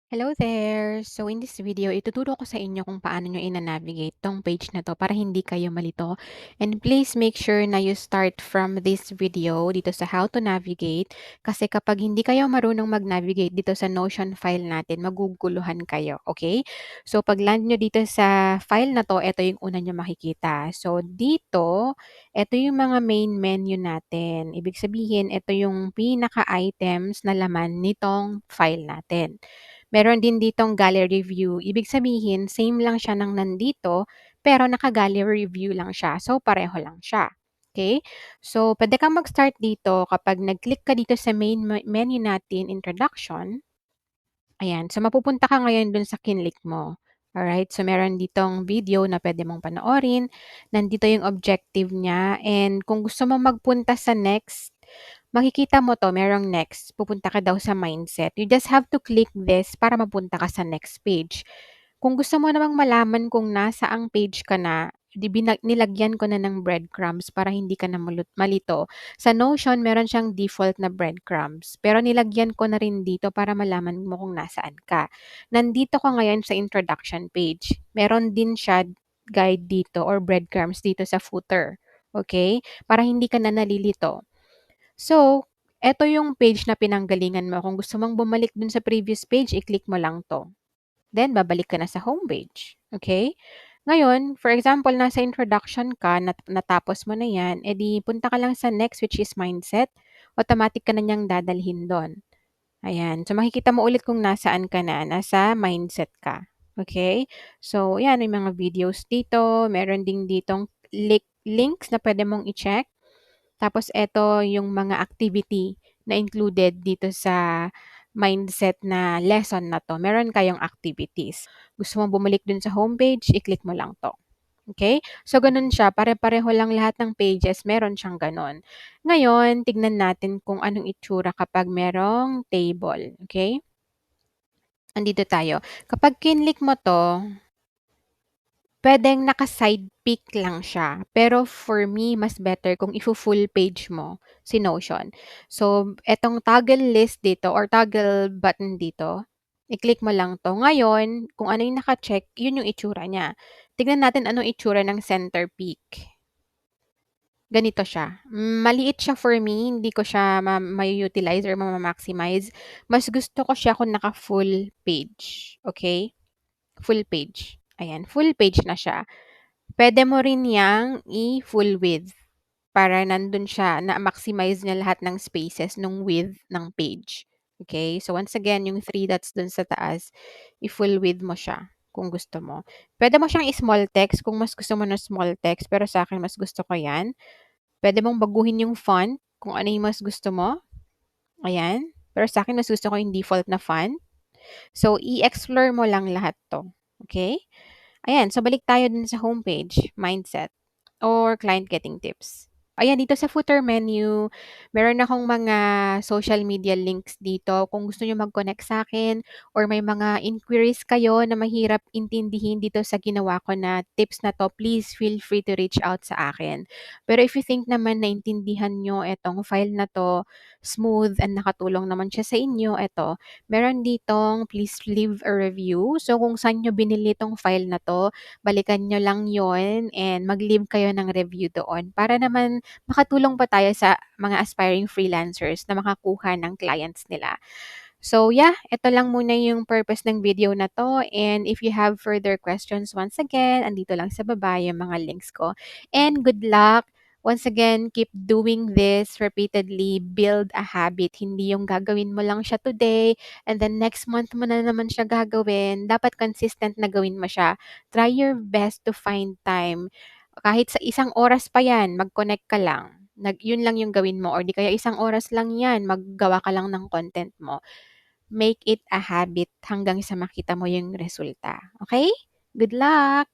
Hello there! So in this video, ituturo ko sa inyo kung paano nyo ina-navigate tong page na to para hindi kayo malito. And please make sure na you start from this video dito sa how to navigate kasi kapag hindi kayo marunong mag-navigate dito sa Notion file natin, maguguluhan kayo, okay? So pag land nyo dito sa file na to, ito yung una nyo makikita. So dito, ito yung mga main menu natin. Ibig sabihin, ito yung pinaka-items na laman nitong file natin. Meron din ditong gallery view. Ibig sabihin, same lang siya ng nandito, pero naka-gallery view lang siya. So, pareho lang siya. Okay? So, pwede kang mag-start dito kapag nag-click ka dito sa main menu natin, introduction. Ayan. So, mapupunta ka ngayon dun sa kinlik mo. Alright? So, meron ditong video na pwede mong panoorin. Nandito yung objective niya. And kung gusto mo magpunta sa next, makikita mo 'to, merong next, pupunta ka daw sa mindset. You just have to click this para mapunta ka sa next page. Kung gusto mo namang malaman kung nasaang page ka na, 'di nilagyan ko na ng breadcrumbs para hindi ka na malito. Sa Notion meron siyang default na breadcrumbs, pero nilagyan ko na rin dito para malaman mo kung nasaan ka. Nandito ka ngayon sa introduction page. Meron din siya guide dito or breadcrumbs dito sa footer, okay? Para hindi ka na nalilito. So, eto yung page na pinanggalingan mo. Kung gusto mong bumalik dun sa previous page, i-click mo lang 'to. Then, babalik ka na sa homepage. Okay? Ngayon, for example, nasa introduction ka, natapos mo na yan, edi punta ka lang sa next, which is mindset. Automatic ka na niyang dadalhin doon. Ayan. So, makikita mo ulit kung nasaan ka na. Nasa mindset ka. Okay? So, yan, may mga videos dito. Meron ding ditong links na pwede mong i-check. Tapos eto yung mga activity na included dito sa mindset na lesson na 'to. Meron kayong activities. Gusto mong bumalik dun sa homepage, i-click mo lang 'to. Okay. So ganun siya, pare-pareho lang lahat ng pages, meron siyang gano'n. Ngayon, tignan natin kung anong itsura kapag merong table, okay. Andito tayo. Kapag kinlik mo 'to, puwedeng naka-side pick lang siya, pero for me mas better kung ifo-full page mo si Notion. So, etong toggle list dito or toggle button dito, i-click mo lang 'to. Ngayon, kung ano yung naka-check, yun yung itsura niya. Tignan natin anong itsura ng center peak. Ganito siya. Maliit siya for me, hindi ko siya mai-utilize or maximize. Mas gusto ko siya kung naka-full page, okay. Full page, ayan, full page na siya. Puwede mo rin 'yang i-full width para nandun siya na-maximize niya lahat ng spaces nung width ng page. Okay. So, once again, yung three dots dun sa taas, i-full width mo siya kung gusto mo. Puwede mo siyang i-small text kung mas gusto mo ng small text, pero sa'kin mas gusto ko 'yan. Puwede mong baguhin yung font kung ano yung mas gusto mo, ayan. Pero sa'kin mas gusto ko yung default na font. So, i-explore mo lang lahat 'to, okay. Ayan, so balik tayo dun sa homepage, mindset or client getting tips. Ayan, dito sa footer menu, meron akong mga social media links dito kung gusto niyo mag-connect sa akin or may mga inquiries kayo na mahirap intindihin dito sa ginawa ko na tips na 'to, please feel free to reach out sa akin. Pero if you think naman naintindihan niyo etong file na 'to, smooth and nakatulong naman siya sa inyo, eto, meron ditong please leave a review. So, kung saan niyo binili 'tong file na 'to, balikan niyo lang yon and mag-leave kayo ng review doon para naman makatulong pa tayo sa mga aspiring freelancers na makakuha ng clients nila. So yeah, ito lang muna yung purpose ng video na 'to, and if you have further questions, once again, andito lang sa baba yung mga links ko. And good luck! Once again, keep doing this repeatedly, build a habit. Hindi yung gagawin mo lang siya today and then next month mo na naman siya gagawin. Dapat consistent na gawin mo siya. Try your best to find time. Kahit sa isang oras pa 'yan, mag-connect ka lang. Yun lang yung gawin mo or di kaya isang oras lang 'yan, maggawa ka lang ng content mo. Make it a habit hanggang sa makita mo yung resulta, okay. Good luck!